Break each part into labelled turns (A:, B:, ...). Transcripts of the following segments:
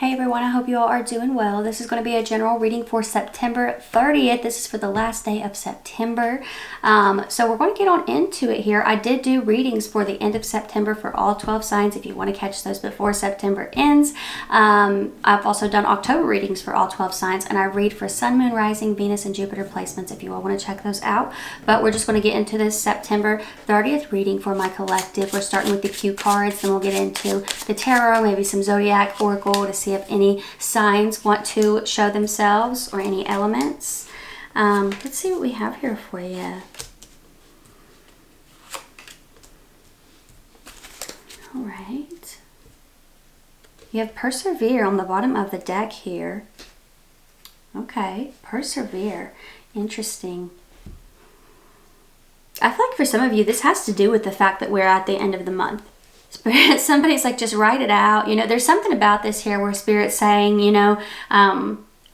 A: Hey everyone, I hope you all are doing well. This is going to be a general reading for September 30th. This is for the last day of September. So we're going to get on into it here. I did do readings for the end of September for all 12 signs if you want to catch those before September ends. I've also done October readings for all 12 signs, and I read for Sun, Moon, Rising, Venus, and Jupiter placements if you all want to check those out. But we're just going to get into this September 30th reading for my collective. We're starting with the cue cards, then we'll get into the tarot, maybe some Zodiac, Oracle to see if any signs want to show themselves or any elements. Let's see what we have here for you. All right. You have persevere on the bottom of the deck here. Okay, persevere. Interesting. I feel like for some of you, this has to do with the fact that we're at the end of the month. Spirit, somebody's like, just write it out. You know, there's something about this here where Spirit's saying, you know,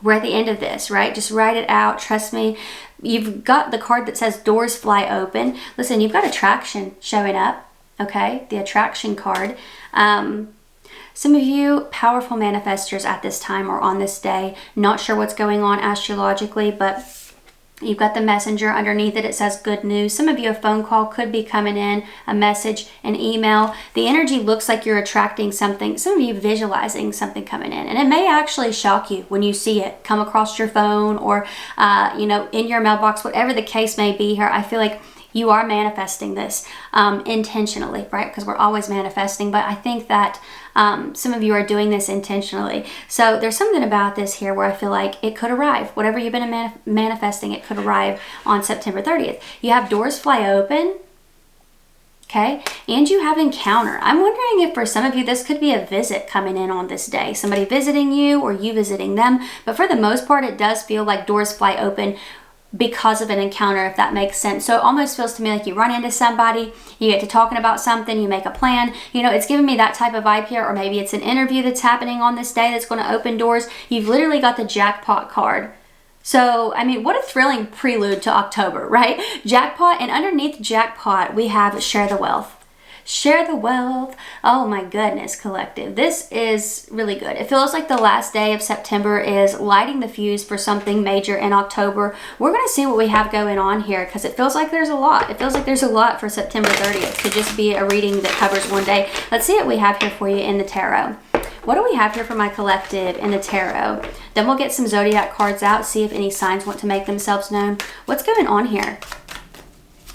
A: we're at the end of this, right? Just write it out. Trust me. You've got the card that says doors fly open. Listen, you've got attraction showing up, okay? The attraction card. Some of you powerful manifestors at this time or on this day, not sure what's going on astrologically, but you've got the messenger underneath it. It says good news. Some of you, a phone call could be coming in, a message, an email. The energy looks like you're attracting something. Some of you visualizing something coming in. And it may actually shock you when you see it come across your phone or, you know, in your mailbox, whatever the case may be here. I feel like you are manifesting this intentionally, right? Because we're always manifesting. But I think that some of you are doing this intentionally. So there's something about this here where I feel like it could arrive. Whatever you've been manifesting, it could arrive on September 30th. You have doors fly open. Okay, and you have encounter. I'm wondering if for some of you, this could be a visit coming in on this day. Somebody visiting you or you visiting them. But for the most part, it does feel like doors fly open because of an encounter, if that makes sense. So it almost feels to me like you run into somebody, you get to talking about something, you make a plan. You know, it's giving me that type of vibe here, or maybe it's an interview that's happening on this day that's going to open doors. You've literally got the jackpot card. So, I mean, what a thrilling prelude to October, right? Jackpot, and underneath jackpot, we have share the wealth. Share the wealth. Oh my goodness, collective. This is really good. It feels like the last day of September is lighting the fuse for something major in October. We're going to see what we have going on here because it feels like there's a lot. It feels like there's a lot for September 30th to just be a reading that covers one day. Let's see what we have here for you in the tarot. What do we have here for my collective in the tarot? Then we'll get some Zodiac cards out, see if any signs want to make themselves known. What's going on here?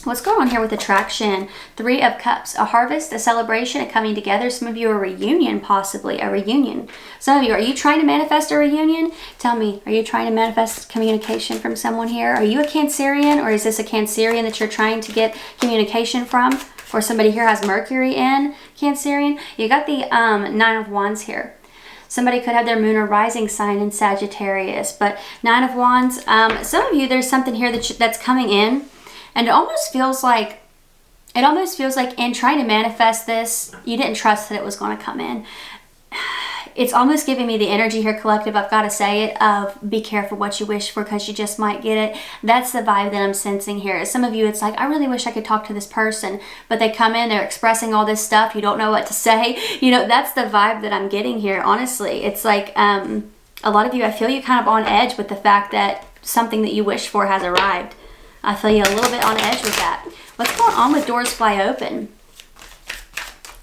A: What's going on here with attraction? Three of Cups, a harvest, a celebration, a coming together. Some of you, a reunion, possibly a reunion. Some of you, are you trying to manifest a reunion? Tell me, are you trying to manifest communication from someone here? Are you a Cancerian, or is this a Cancerian that you're trying to get communication from? Or somebody here has Mercury in Cancerian? You got the Nine of Wands here. Somebody could have their moon or rising sign in Sagittarius, but Nine of Wands. Some of you, there's something here that's coming in. And it almost feels like in trying to manifest this, you didn't trust that it was going to come in. It's almost giving me the energy here, collective, I've got to say it, of be careful what you wish for because you just might get it. That's the vibe that I'm sensing here. Some of you, it's like, I really wish I could talk to this person, but they come in, they're expressing all this stuff, you don't know what to say. You know, that's the vibe that I'm getting here, honestly. It's like a lot of you, I feel you kind of on edge with the fact that something that you wish for has arrived. I feel you a little bit on edge with that. What's going on with doors fly open?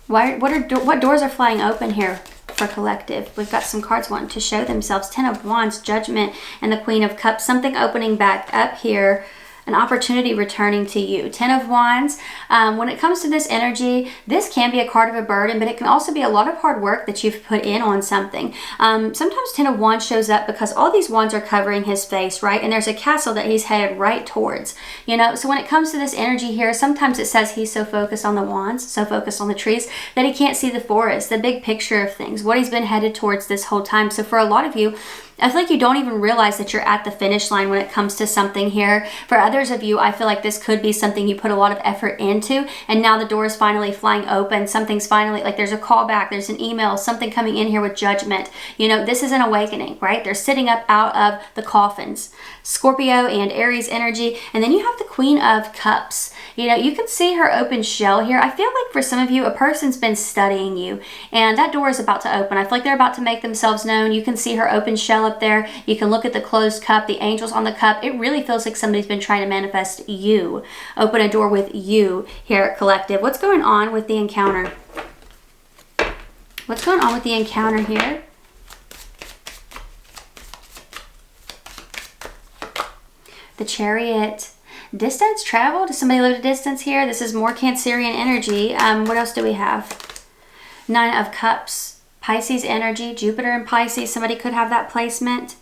A: What doors are flying open here for collective? We've got some cards wanting to show themselves. Ten of Wands, Judgment, and the Queen of Cups. Something opening back up here. An opportunity returning to you. Ten of Wands. When it comes to this energy, this can be a card of a burden, but it can also be a lot of hard work that you've put in on something. Sometimes Ten of Wands shows up because all these wands are covering his face, right? And there's a castle that he's headed right towards. You know, so when it comes to this energy here, sometimes it says he's so focused on the wands, so focused on the trees, that he can't see the forest, the big picture of things, what he's been headed towards this whole time. So for a lot of you, I feel like you don't even realize that you're at the finish line when it comes to something here. For others others of you, I feel like this could be something you put a lot of effort into, and now the door is finally flying open. Something's finally, like there's a call back, there's an email, something coming in here with judgment. You know, this is an awakening, right? They're sitting up out of the coffins. Scorpio and Aries energy. And then you have the Queen of Cups. You know, you can see her open shell here. I feel like for some of you, a person's been studying you, and that door is about to open. I feel like they're about to make themselves known. You can see her open shell up there. You can look at the closed cup, the angels on the cup. It really feels like somebody's been trying to manifest you, open a door with you here at Collective. What's going on with the encounter? What's going on with the encounter here? The Chariot. Distance, travel. Does somebody live at a distance here? This is more Cancerian energy. What else do we have? Nine of Cups. Pisces energy. Jupiter and Pisces. Somebody could have that placement.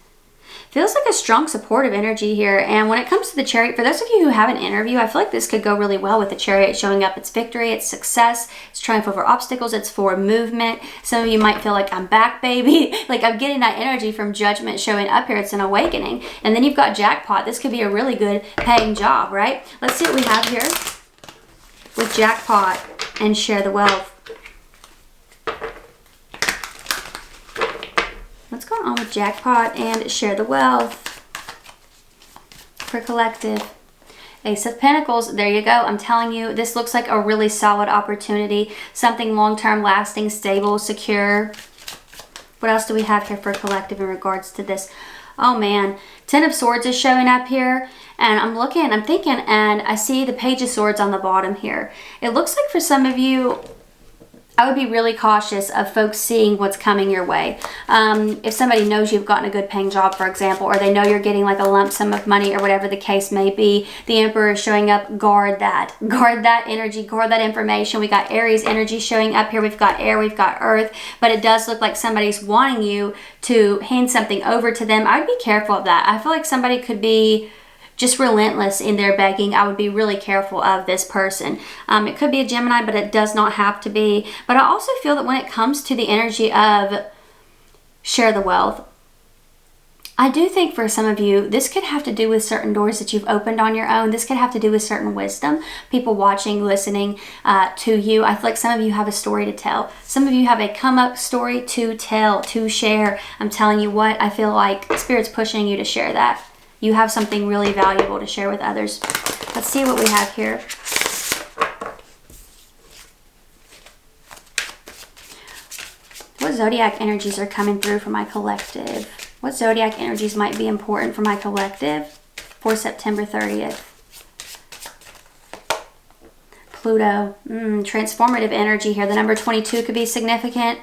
A: Feels like a strong supportive energy here. And when it comes to the Chariot, for those of you who have an interview, I feel like this could go really well with the Chariot showing up. It's victory, it's success, it's triumph over obstacles, it's forward movement. Some of you might feel like, I'm back, baby. Like I'm getting that energy from Judgment showing up here. It's an awakening. And then you've got Jackpot. This could be a really good paying job, right? Let's see what we have here with Jackpot and Share the Wealth. What's going on with Jackpot and Share the Wealth for Collective? Ace of Pentacles, there you go. I'm telling you, this looks like a really solid opportunity. Something long-term, lasting, stable, secure. What else do we have here for Collective in regards to this? Oh man, Ten of Swords is showing up here. And I'm looking, I'm thinking, and I see the Page of Swords on the bottom here. It looks like for some of you, I would be really cautious of folks seeing what's coming your way. If somebody knows you've gotten a good paying job, for example, or they know you're getting like a lump sum of money or whatever the case may be, the Emperor is showing up. Guard that. Guard that energy. Guard that information. We got Aries energy showing up here. We've got air. We've got earth. But it does look like somebody's wanting you to hand something over to them. I would be careful of that. I feel like somebody could be just relentless in their begging. I would be really careful of this person. It could be a Gemini, but it does not have to be. But I also feel that when it comes to the energy of Share the Wealth, I do think for some of you, this could have to do with certain doors that you've opened on your own. This could have to do with certain wisdom, people watching, listening to you. I feel like some of you have a story to tell. Some of you have a come up story to tell, to share. I'm telling you what, I feel like Spirit's pushing you to share that. You have something really valuable to share with others. Let's see what we have here. What Zodiac energies are coming through for my Collective? What Zodiac energies might be important for my Collective for September 30th? Pluto. Transformative energy here. The number 22 could be significant.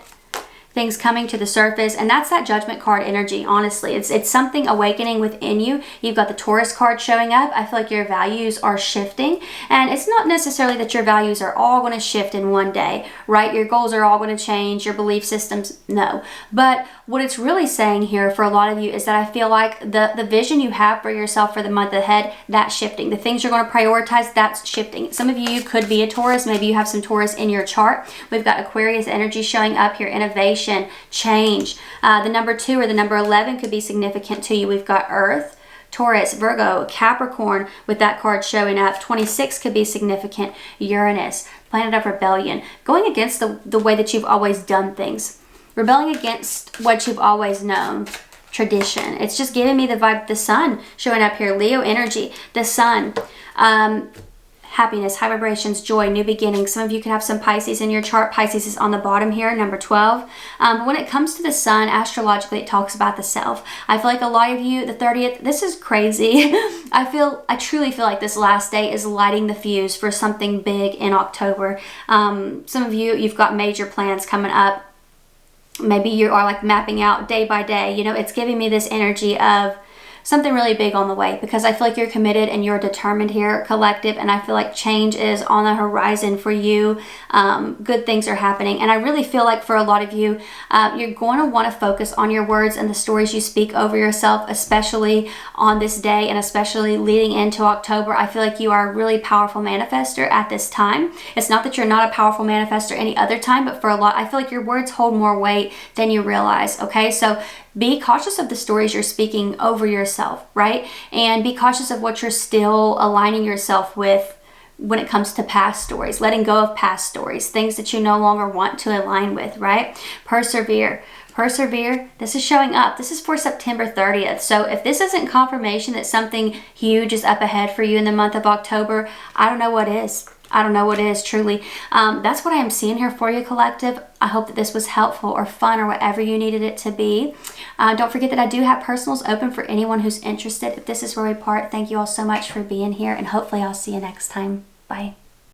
A: Things coming to the surface, and that's that Judgment card energy. Honestly, it's something awakening within you. You've got the Taurus card showing up. I feel like your values are shifting, and it's not necessarily that your values are all going to shift in one day, right? Your goals are all going to change, your belief systems, no. But what it's really saying here for a lot of you is that I feel like the vision you have for yourself for the month ahead, that's shifting. The things you're going to prioritize, that's shifting. Some of you could be a Taurus. Maybe you have some Taurus in your chart. We've got Aquarius energy showing up here. Innovation, change. The number 2 or the number 11 could be significant to you. We've got Earth, Taurus, Virgo, Capricorn with that card showing up. 26 could be significant. Uranus, planet of rebellion, going against the way that you've always done things. Rebelling against what you've always known. Tradition. It's just giving me the vibe. The Sun showing up here. Leo energy. The Sun. Happiness, high vibrations, joy, new beginnings. Some of you could have some Pisces in your chart. Pisces is on the bottom here, number 12. But when it comes to the Sun, astrologically, it talks about the self. I feel like a lot of you, the 30th, this is crazy. I truly feel like this last day is lighting the fuse for something big in October. Some of you, you've got major plans coming up. Maybe you are like mapping out day by day. You know, it's giving me this energy of something really big on the way, because I feel like you're committed and you're determined here, Collective, and I feel like change is on the horizon for you. Good things are happening, and I really feel like for a lot of you, you're going to want to focus on your words and the stories you speak over yourself, especially on this day and especially leading into October. I feel like you are a really powerful manifester at this time. It's not that you're not a powerful manifester any other time, but for a lot, I feel like your words hold more weight than you realize, okay? So be cautious of the stories you're speaking over yourself yourself, right? And be cautious of what you're still aligning yourself with when it comes to past stories, letting go of past stories, things that you no longer want to align with, right? Persevere. Persevere. This is showing up. This is for September 30th. So if this isn't confirmation that something huge is up ahead for you in the month of October, I don't know what is. I don't know what is, truly. That's what I am seeing here for you, collective. I hope that this was helpful or fun or whatever you needed it to be. Don't forget that I do have personals open for anyone who's interested. If this is where we part, thank you all so much for being here, and hopefully I'll see you next time. Bye.